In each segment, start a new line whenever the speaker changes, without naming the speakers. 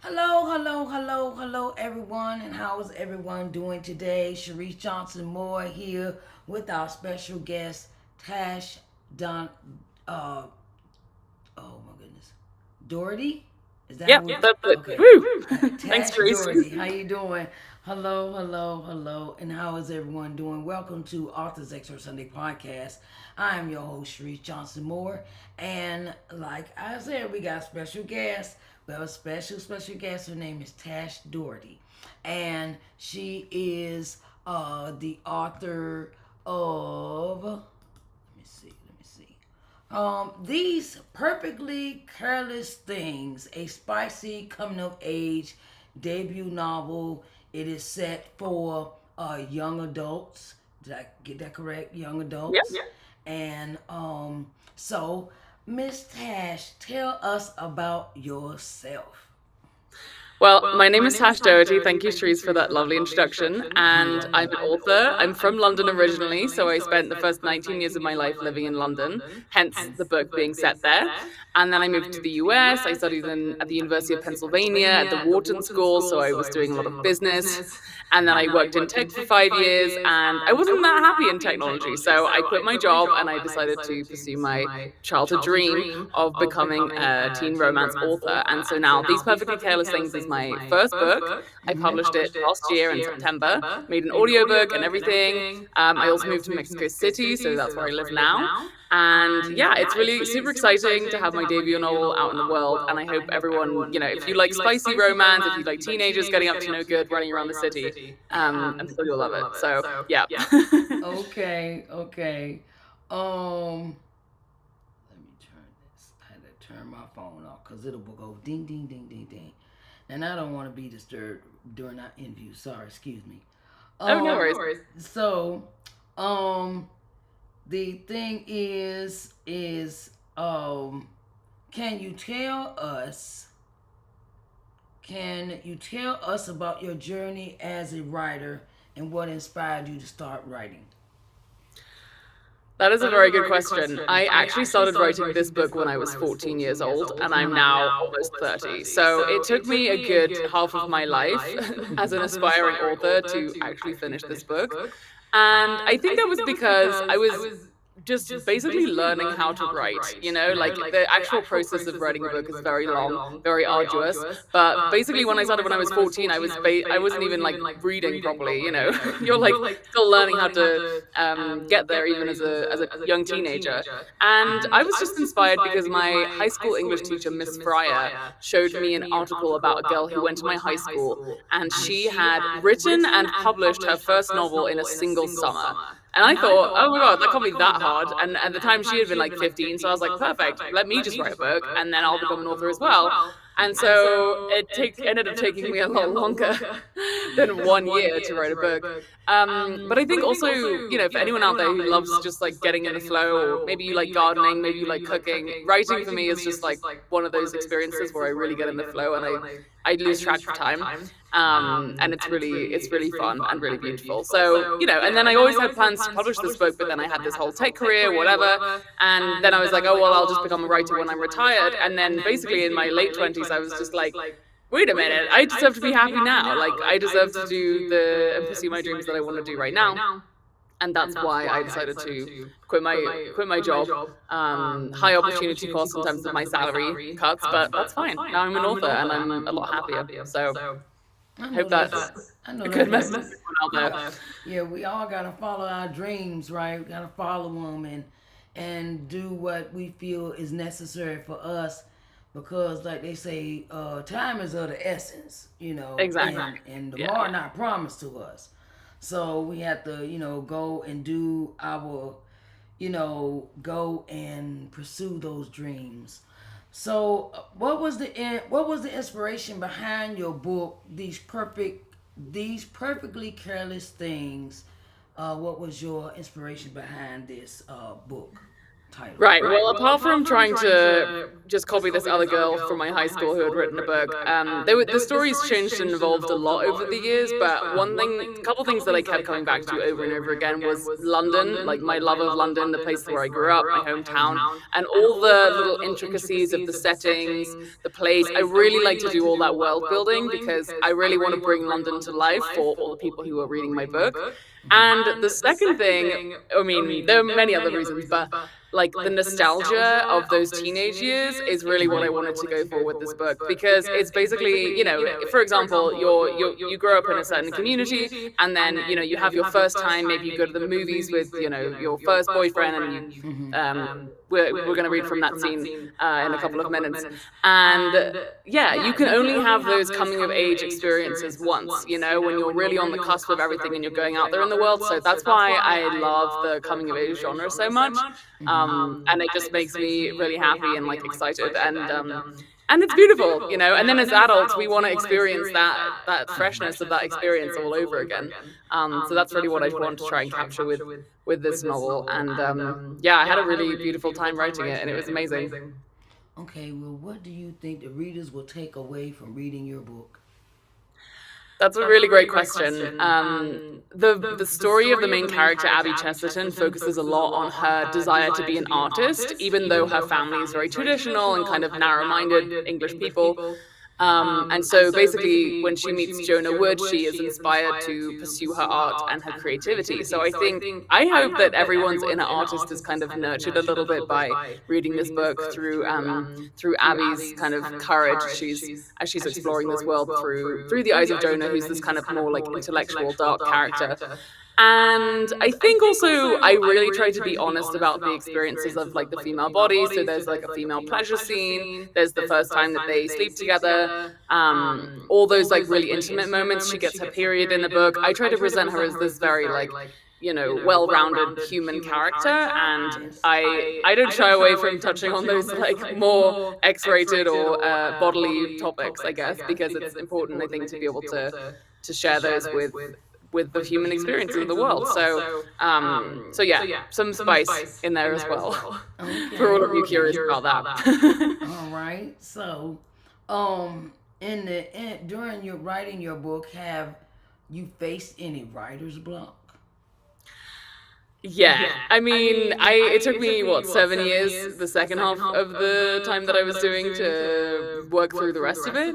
Hello, hello, hello, hello, everyone, and how is everyone doing today? Sharice Johnson Moore here with our special guest, Tash Don. Uh, oh my goodness, Doherty. Is that
Yep,
who? Yep.
that's it.
Okay.
Woo! Thanks,
Tash
Grace.
Doherty, how you doing? Hello, hello, hello, and how is everyone doing? Welcome to Authors Extra Sunday podcast. I am your host, Sharice Johnson Moore, and like I said, we got special guests. We have a special guest. Her name is Tash Doherty, and she is the author of. Let me see. These Perfectly Careless Things, a spicy coming of age debut novel. It is set for young adults. Did I get that correct? Young
Yep.
adults. Yeah. And so Miss Tash, tell us about yourself.
Well, my name is Tash Doherty. Thank you, Shrees, for that lovely introduction. And I'm an author. I'm from London originally, so I spent the first 19 years of my life living in London, hence the book being set there. And then I moved to the US. I studied at the University of Pennsylvania at the Wharton School, so I was doing a lot of business. And then I worked in tech for 5 years, and I wasn't that happy in technology. So I quit my job and I decided to pursue my childhood dream of becoming a teen romance author. And so now These Perfectly Careless Things is my first book. I published it last year in September, made an audiobook and everything. I also moved to Mexico City, so that's where I live now. And yeah, it's really super exciting to have my debut novel out in the world. And I hope everyone, if you like spicy romance, if you like teenagers getting up to no good, running around the city, I'm sure you'll love it. So yeah.
Okay, okay. Let me turn this. I had to turn my phone off because it'll go ding, ding, ding, ding, ding. And I don't want to be disturbed during our interview. Sorry, excuse me.
Oh, no
No
worries.
worries. So, um, the thing is, can you tell us? Can you tell us about your journey as a writer and what inspired you to start writing?
That is a very good question. I actually started writing this book when I was 14 years old, and I'm now almost 30. So it took me a good half of my life as an aspiring author to actually finish this book. And I think that was because I was just basically learning how to write, like the actual process of writing a book is very long, very arduous. But basically when I started when I was 14, I wasn't even like reading properly, You're like still learning how to get there even as a young teenager. And I was just inspired because my high school English teacher, Miss Fryer, showed me an article about a girl who went to my high school, and she had written and published her first novel in a single summer. And I thought, oh my God, that can't be that hard. And at the time, she had been like 15. So I was like, perfect, let me just write a book and then I'll become an author as well. And so ended up taking me a lot longer than 1 year to write a book. But I think also, for anyone out there who loves just like getting in the flow, or maybe you like gardening, maybe you like cooking, writing for me is just like one of those experiences where I really get in the flow and I lose track of time. And it's really fun and really beautiful. So, and then I always had plans to publish this book, but then I had this whole tech career, whatever. And then I was like, oh, well, I'll just become a writer when I'm retired. And then basically in my late 20s, I was just like, wait a minute, I deserve to be happy now. Like, I deserve to do and pursue my dreams that I want to do right now. And that's why I decided to quit my job. High opportunity cost in terms of my salary cuts, but that's fine. Now I'm an author and I'm a lot happier. So
I know
hope that's
I know
a
that's
good message for everyone out there.
Yeah, we all gotta follow our dreams, right? We gotta follow them and do what we feel is necessary for us, because, like they say, time is of the essence,
Exactly.
and
Yeah.
tomorrow not promised to us. So we have to, go and do our, go and pursue those dreams. So, what was the inspiration behind your book, These Perfectly Careless Things? What was your inspiration behind this book? title.
Right. Well, apart from trying to just copy this other girl from my high school who had written a book, the stories changed and evolved a lot over the years. But couple things that I kept coming back to over and over again was London, like my love of London, the place where I grew up, my hometown, and all the little intricacies of the settings, the place. I really like to do all that world building because I really want to bring London to life for all the people who are reading my book. And the second thing, I mean, there are many other reasons, but like the nostalgia of those teenage years is really what I wanted to go for with this book, because it's basically, for example, you grow up in a certain community, and then you have your first time, maybe you go to the movies with your first boyfriend, and you we're going to read from that scene in a couple of minutes. And yeah, you can only have those coming of age experiences once, when you're really on the cusp of everything and you're going out there in the world. So that's why I love the coming of age genre so much. And it just makes me really happy and like excited, and it's beautiful, and then as adults we want to experience that freshness of that experience all over again. So that's really what I want to try and capture with this novel. And yeah, I had a really beautiful time writing it, and it was amazing.
Okay, well, what do you think the readers will take away from reading your book?
That's a really great question. The story of the main character, Abby Chesterton, focuses a lot on her desire to be an artist, even though her family is very traditional and kind of narrow-minded English people. And so basically, when she meets Jonah Wood, she is inspired to pursue her art and her creativity. So I hope that everyone's inner artist is kind of nurtured a little bit by reading this book through Abby's kind of courage. As she's exploring this world through the eyes of Jonah, who's this kind of more like intellectual, dark character. And I think also I really try to be honest about the experiences of like the female body. So there's like a female pleasure scene. There's the first time that they sleep together. All those like really intimate moments. She gets her period in the book. I try to present her as this very like well-rounded human character, and I don't shy away from touching on those like more X-rated or bodily topics, I guess, because it's important, I think, to be able to share those with the human experience of the world. So yeah, some spice in there as well.
Okay.
For all of you curious about that.
All right. So, during your writing your book, have you faced any writer's block?
Yeah, I mean, it took me 7 years, the second half of the time that I was doing, to work through the rest of it.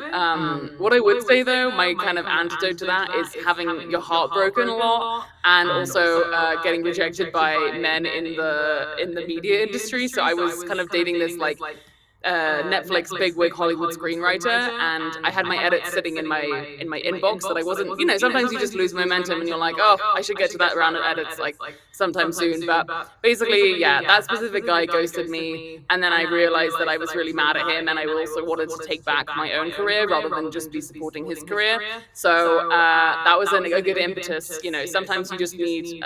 What I would say though, my kind of antidote to that is having your heart broken a lot, and also getting rejected by men in the media industry. So I was kind of dating this like Netflix bigwig Hollywood screenwriter, and I had my edits sitting in my inbox that I wasn't, sometimes you just lose momentum and you're like, oh, I should get to that round of edits like sometime soon. But basically, yeah, that specific guy ghosted me, and then I realized that I was really mad at him, and I also wanted to take back my own career rather than just be supporting his career. So that was a good impetus. Sometimes you just need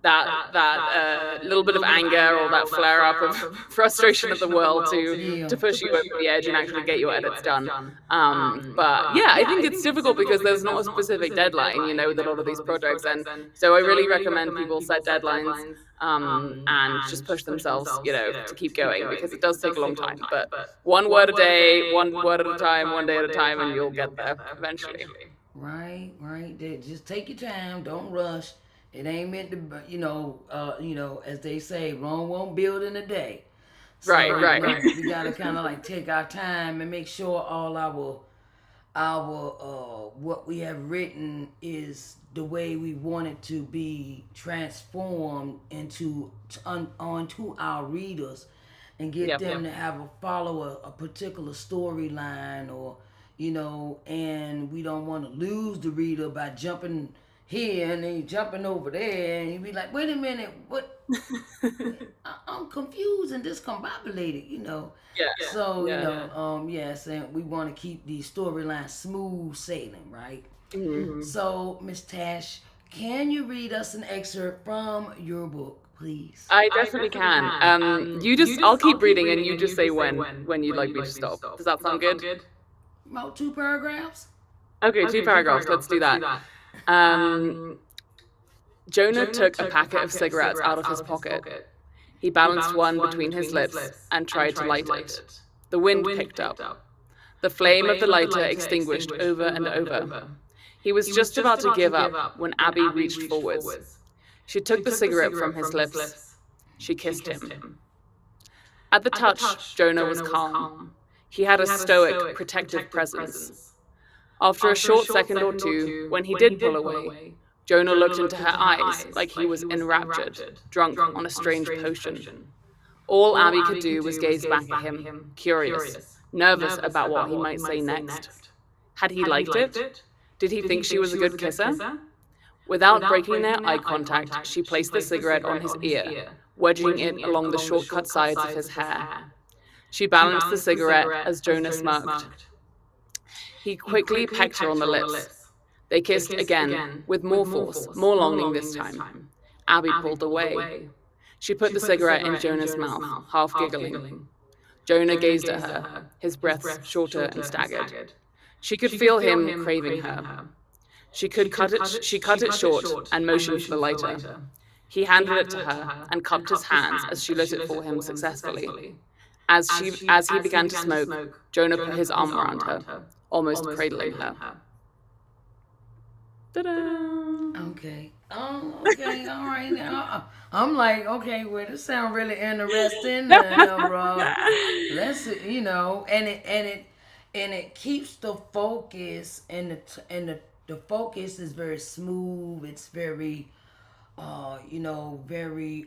that little bit of anger or that flare up of frustration of the world to push you over the edge and actually get your edits done. But yeah, I think it's difficult because there's not a specific deadline, with a lot of these projects, and so I really recommend people set deadlines and just push themselves, to keep going, because it does take a long time. But one word a day, one word at a time, one day at a time, and you'll get there eventually.
Right. Just take your time. Don't rush. It ain't meant to, as they say, Rome won't build in a day. So,
Right.
We gotta kind of like take our time and make sure all our what we have written is the way we want it to be transformed onto our readers, and get them to have follow a particular storyline, or and we don't want to lose the reader by jumping here and then jumping over there, and you'd be like, wait a minute, what? I'm confused and discombobulated,
Yeah.
So yes, and we want to keep the storyline smooth sailing, right?
Mm-hmm.
So, Miss Tash, can you read us an excerpt from your book, please?
I definitely can. I'll keep reading, and you just say when you'd like me to stop. Does that sound good?
About 2 paragraphs.
Okay, 2 paragraphs. Let's do that. Jonah took a packet of cigarettes out of his pocket. He balanced one between his lips and tried to light it. The wind picked up. The flame of the lighter extinguished over and over. He was just about to give up when Abby reached forwards. She took the cigarette from his lips. She kissed him. At the touch, Jonah was calm. He had a stoic, protective presence. After a short second or two, when he did pull away, Jonah looked into her eyes like he was enraptured, drunk on a strange potion. All Abby could do was gaze back at him, curious, nervous about what he might say next. Had he liked it? Did he think she was a good kisser? Without breaking their eye contact, she placed the cigarette on his ear, wedging it along the short-cut sides of his hair. She balanced the cigarette as Jonah smirked. He quickly pecked her on the lips. They kissed again, with more force, more longing this time. Abby pulled away. She put the cigarette in Jonah's mouth, half giggling. Jonah gazed at her, his breaths shorter and staggered. She could feel him craving her. She cut it short and motioned for the lighter. He handed it to her and cupped his hands as she lit it for him successfully. As he began to smoke, Jonah put his arm around her, almost cradling her. Ta-da!
Okay. Oh, okay. All right. I'm like, okay, well, this sounds really interesting, bro. Let's, and it keeps the focus, and the focus is very smooth. It's very, very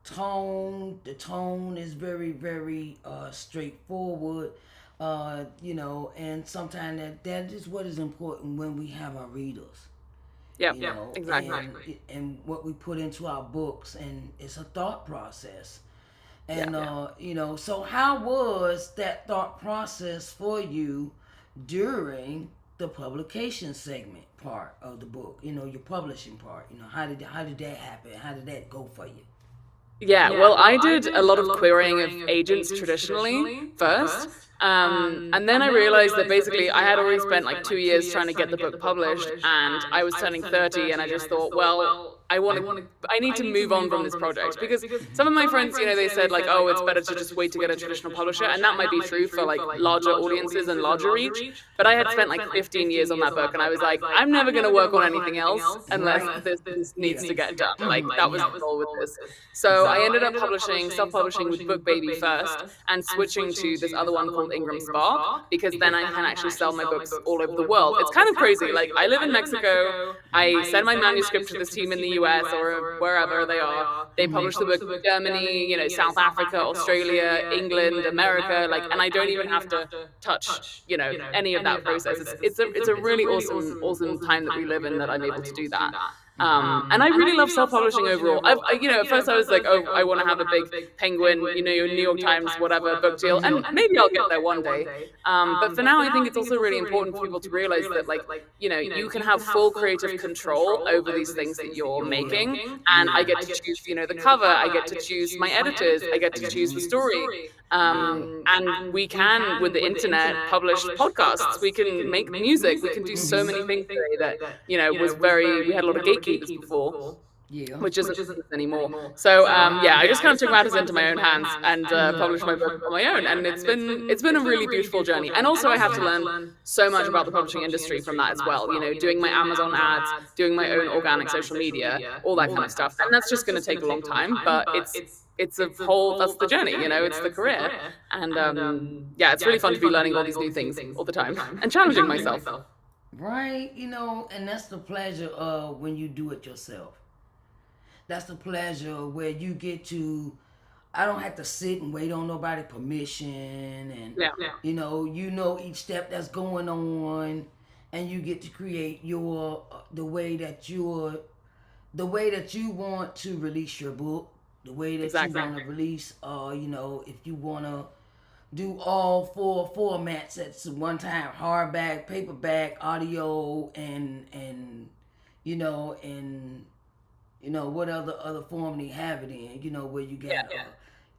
tone. The tone is very, very straightforward. And sometimes that is what is important when we have our readers.
Yep, exactly.
And what we put into our books, and it's a thought process. And so how was that thought process for you during the publication segment part of the book? Your publishing part. How did that happen? How did that go for you?
Yeah, well, I did a lot of querying of agents traditionally first. And then I realized that basically I had already spent like 2 years trying to get the book published, and I was turning 30, and I just thought, well, I need to move on from this project, because some of my friends, they said like, oh, it's better to just wait to get a traditional publisher, and that might be true for like larger audiences and larger reach. But I had spent like 15 years on that book, and I was like, I'm never going to work on anything else unless this needs to get done. Like that was the goal with this. So I ended up self-publishing with Book Baby first, and switching to this other one called Ingram Spark, because then I can actually sell my books all over the world. It's kind of crazy. Like I live in Mexico, I send my manuscript to this team in the US or wherever they are. They publish the book in Germany, South Africa, Australia, England, America, and I don't even have to touch, any of that process. It's a really awesome time that we live in, that I'm able to do that. And I really love self-publishing overall. At first I was like, oh, I want to have a big Penguin, New York Times, whatever book deal, and maybe I'll get there one day. But for now, I think it's also really important for people to realize that, you can have full creative control over these things that you're making, and I get to choose, the cover, I get to choose my editors, I get to choose the story. And we can, with the internet, publish podcasts, we can make music, we can do so many things today that, we had a lot of gatekeepers before.
Yeah.
Which isn't anymore. So I just kind of took matters into my own hands and published my book on my own, and it's been a really beautiful journey. And also I had to learn so much about the publishing industry from that as well. Doing my Amazon ads, doing my own organic social media, all that kind of stuff. And that's just going to take a long time, but it's a whole, that's the journey, it's the career. And it's really fun to be learning all these new things all the time and challenging myself.
Right, and that's the pleasure of when you do it yourself. That's the pleasure where you get to, I don't have to sit and wait on nobody's permission, and each step that's going on, and you get to create the way that you want to release your book, the way that you want to release, if you want to do all 4 formats at one time: hardback, paperback, audio, and what other form they have it in, where you got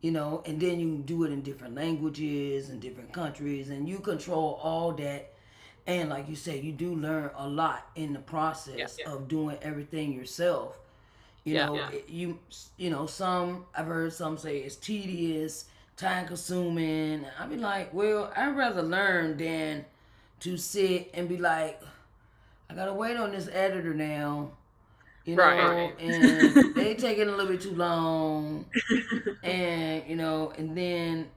and then you can do it in different languages and different countries, and you control all that. And like you say, you do learn a lot in the process of doing everything yourself. You
Yeah.
know, you know, some I've heard some say it's tedious, time consuming. I be like, well, I'd rather learn than to sit and be like, I gotta wait on this editor now, you
Right.
know, and they taking a little bit too long, and you know, and then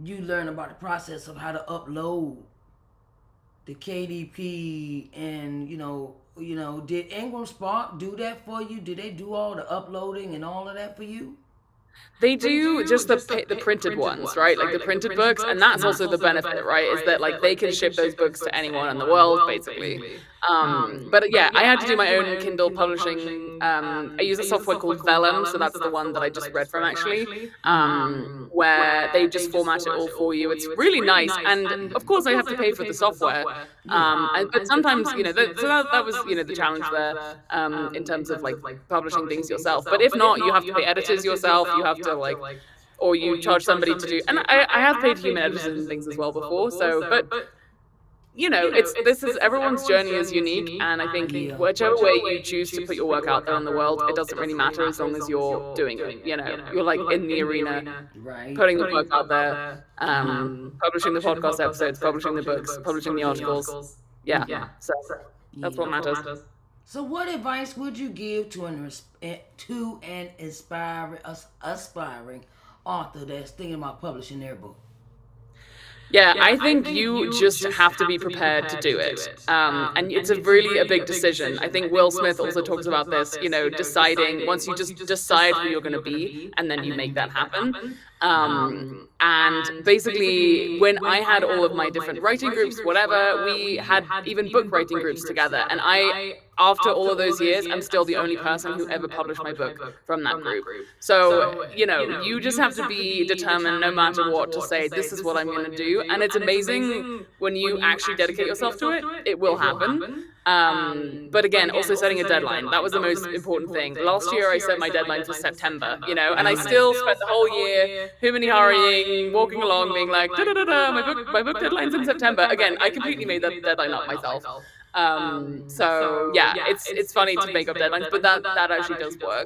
you learn about the process of how to upload the KDP, and did Ingram Spark do that for you? Did they do all the uploading and all of that for you?
They do just the printed ones, right? Like the printed books, and that's also the benefit, right? Is that like they can ship those books to anyone in the world, basically. But yeah, I had to do my own Kindle publishing. I use a software called Vellum, so that's the one that I just read from actually, where they just format it all for you. It's really nice, and of course I have to pay for the software. But sometimes, that was the challenge there, in terms of like publishing things yourself. But if not, you have to pay editors yourself. You have to like, or you charge somebody to do. And I have paid human editors and things as well before. So, but it's this is everyone's journey is unique, and I think whichever way you choose to put your work out there in the world, it doesn't really matter as long as you're doing it. You're like in the arena,
Right.
putting the work out there, publishing the podcast episodes, publishing the books, publishing the articles. Yeah, so that's what matters.
So, what advice would you give to an aspiring author that's thinking about publishing their book?
Yeah, I think you just have to be prepared to do it. And it's a really a big decision. I think Will Smith also talks about this, deciding once you just decide who you're going to be and then you make that happen. And basically, when I had all of my different writing groups, whatever, we had even book writing groups together. And after all of those years, I'm still the only person who ever published my book from that group. So, you just have to be determined no matter what to say, this is what I'm going to do. And it's amazing when you actually dedicate yourself to it, it will happen. But again, also setting a deadline. That was the most important thing. Last year, I set my deadline for September, and I still spent the whole year humanly hurrying, walking along, being like, da da da da, my book deadline's in September. Again, I completely made that deadline up myself. So yeah, it's funny to make up deadlines, but that actually does work.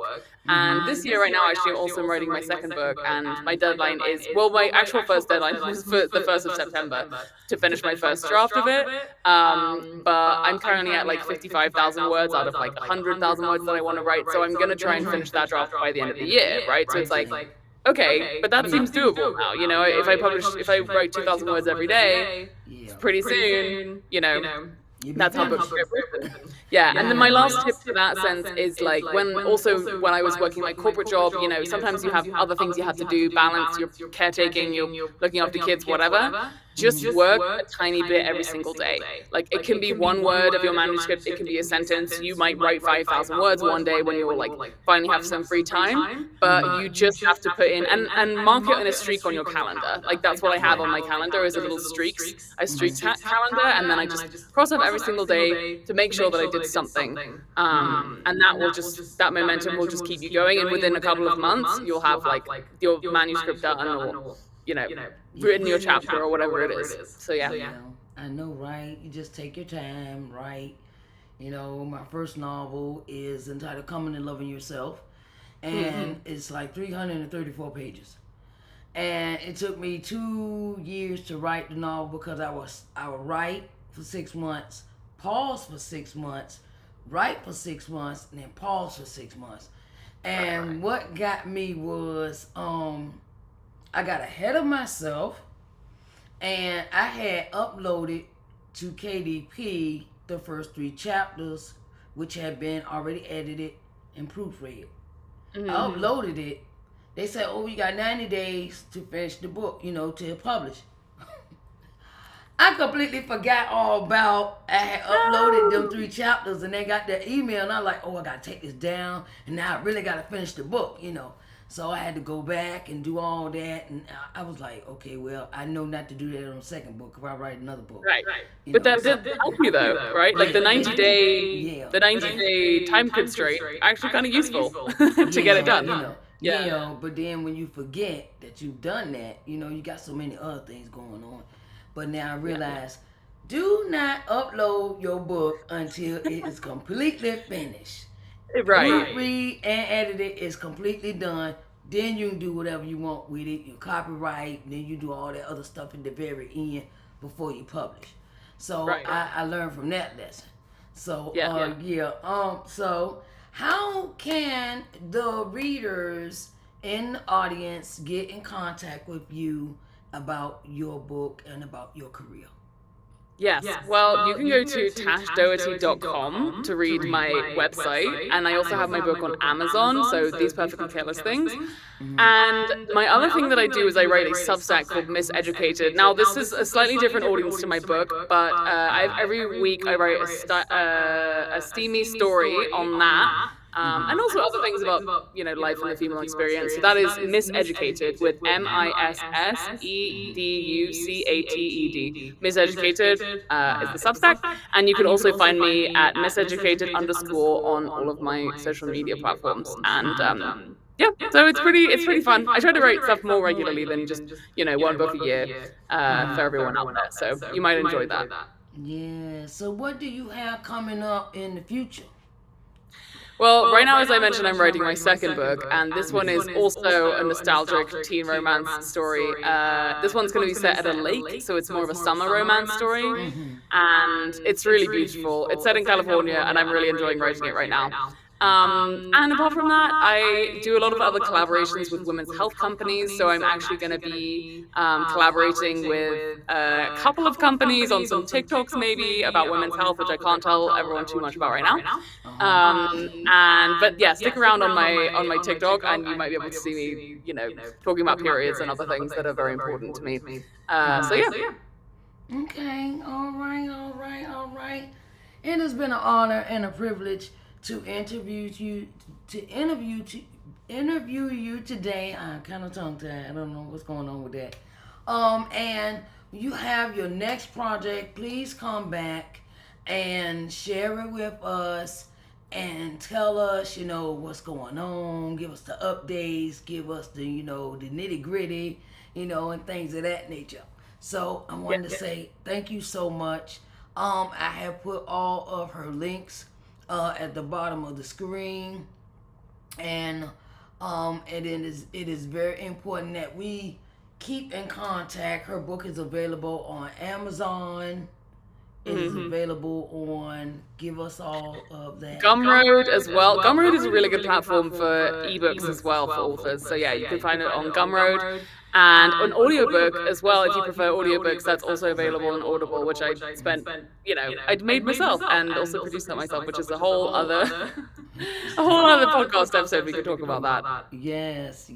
And this year, right now, actually, I'm also writing my second book, and my deadline is, well, my actual first deadline was for the 1st of September to finish my first draft of it. But I'm currently at like 55,000 words out of like 100,000 words that I want to write. So I'm going to try and finish that draft by the end of the year, right? So it's like, okay, but that seems doable now. If I write 2,000 words every day, pretty soon, that's how books get written. Yeah, and then my last tip to that sense is like when I was working my corporate job, sometimes you have other things you have to do, balance, your caretaking, you're looking after kids, whatever. Just work a tiny bit every single day. Like it can be one word of your manuscript, it can be a sentence. You might write 5,000 words one day when you're like finally have some free time, but you just have to put in and mark it in a streak on your calendar. Like that's what I have on my calendar is a little streaks. I streak calendar, and then I just cross off every single day to make sure that I did something. And that momentum will just keep you going. And within a couple of months, you'll have like your manuscript done or written your chapter or whatever it is. So yeah.
I know, right? You just take your time, right? My first novel is entitled Coming and Loving Yourself, and it's like 334 pages. And it took me 2 years to write the novel because I would write for 6 months, pause for 6 months, write for 6 months, and then pause for 6 months. And what got me was I got ahead of myself, and I had uploaded to KDP the first 3 chapters, which had been already edited and proofread. I uploaded it. They said, oh, you got 90 days to finish the book, to publish. I completely forgot all about I had uploaded them 3 chapters, and they got their email, and I was like, oh, I got to take this down, and now I really got to finish the book, So I had to go back and do all that, and I was like, okay, well, I know not to do that on the second book if I write another book.
Right. But that did help you though, right? Like the 90-day time constraint actually kind of useful to get it done.
But then when you forget that you've done that, you got so many other things going on. But now I realize, do not upload your book until it is completely finished.
Right.
Proofread and edit it is completely done. Then you can do whatever you want with it. You copyright, then you do all that other stuff in the very end before you publish. So
Right.
I learned from that lesson. So
Yeah.
yeah. So how can the readers in the audience get in contact with you about your book and about your career?
Yes. Well, you can go to tashdoherty.com to read my website. And I also have my book on Amazon. So These Perfectly Careless Things. And my other thing that I do is I write a Substack called Miseducated. Now, this is a slightly different audience to my book, but every week I write a steamy story on that. And also other things about, life and the female experience. So that is Miseducated with Misseducated. Miseducated is the Substack. And you can also find me at miseducated underscore on all of my social media platforms. And yeah, so it's pretty fun. I try to write stuff more regularly than just, one book a year for everyone out there. So you might enjoy that.
Yeah. So what do you have coming up in the future?
Well, right now, as I mentioned, I'm writing my second book, and this one is also a nostalgic teen romance story. This one's going to be set at a lake, so it's more of a summer romance story, and it's really beautiful. It's set in California, and I'm really enjoying writing it right now. And apart from that, I do a lot of other collaborations with women's health companies. So I'm actually going to be collaborating with a couple of companies on some TikToks maybe about women's health, which I can't tell everyone too much about right now. But yeah, stick around on my TikTok, and you might be able to see me, talking about periods and other things that are very important to me. So yeah.
Okay. All right. It has been an honor and a privilege to interview you today. I'm kind of tongue tied. I don't know what's going on with that. And you have your next project. Please come back and share it with us and tell us, what's going on. Give us the updates. Give us the, the nitty gritty, and things of that nature. So I wanted to say thank you so much. I have put all of her links at the bottom of the screen, and it is very important that we keep in contact. Her book is available on Amazon. It is available on, give us all of that.
Gumroad as well. Gumroad is a really good platform for ebooks as well for authors. So yeah, you can find it on Gumroad. And an audiobook as well, if you prefer audiobooks, that's also available on Audible, which I spent, I'd made myself and also produced that myself, which is a whole other podcast episode. We could talk about that.
Yes.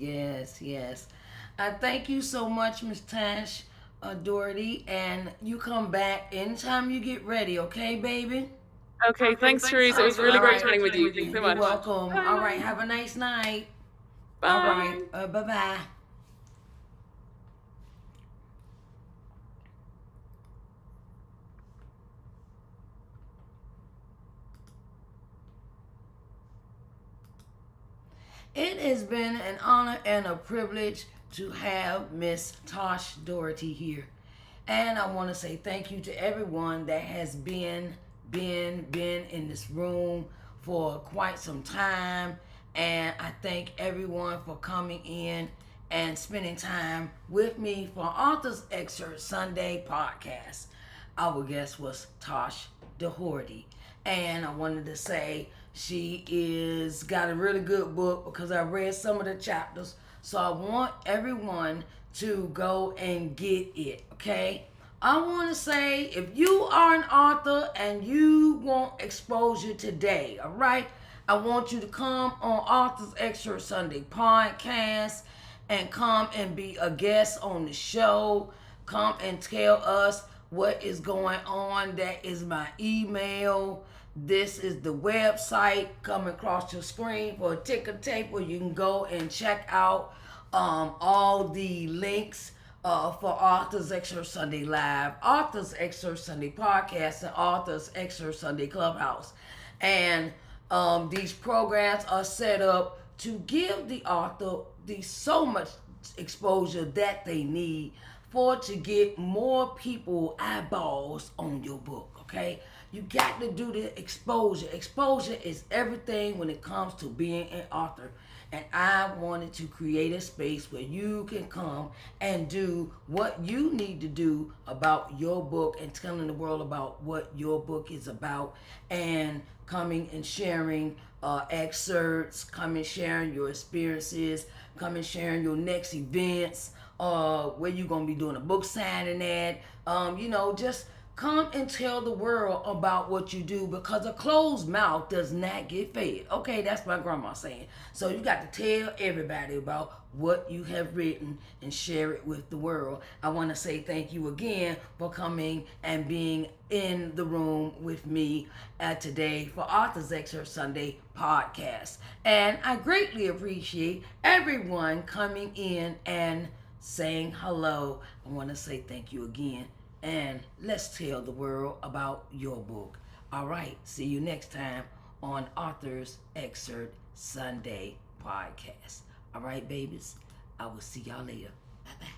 I thank you so much, Miss Tash Doherty, and you come back anytime you get ready, okay, baby?
Okay, thanks, Therese. It was really great chatting with you. Thanks so much.
You're welcome. Bye. All right, have a nice night.
Bye.
All right, bye-bye. It has been an honor and a privilege to have Miss Tash Doherty here. And I want to say thank you to everyone that has been in this room for quite some time. And I thank everyone for coming in and spending time with me for Author's Excerpt Sunday podcast. Our guest was Tash Doherty. And I wanted to say she is got a really good book because I read some of the chapters. So I want everyone to go and get it, okay? I want to say if you are an author and you want exposure today, all right? I want you to come on Author's Extra Sunday podcast and come and be a guest on the show. Come and tell us what is going on. That is my email. This is the website coming across your screen for a ticker tape where you can go and check out all the links for Authors Extra Sunday Live, Authors Extra Sunday Podcast, and Authors Extra Sunday Clubhouse. And these programs are set up to give the author so much exposure that they need for to get more people eyeballs on your book, okay? You got to do the exposure. Exposure is everything when it comes to being an author. And I wanted to create a space where you can come and do what you need to do about your book and telling the world about what your book is about, and coming and sharing excerpts, coming sharing your experiences, coming sharing your next events, where you're going to be doing a book signing at, just come and tell the world about what you do, because a closed mouth does not get fed. Okay, that's my grandma saying. So you got to tell everybody about what you have written and share it with the world. I want to say thank you again for coming and being in the room with me today for Authors Excerpt Sunday podcast. And I greatly appreciate everyone coming in and saying hello. I want to say thank you again. And let's tell the world about your book. All right, see you next time on Authors Excerpt Sunday podcast. All right, babies, I will see y'all later. Bye-bye.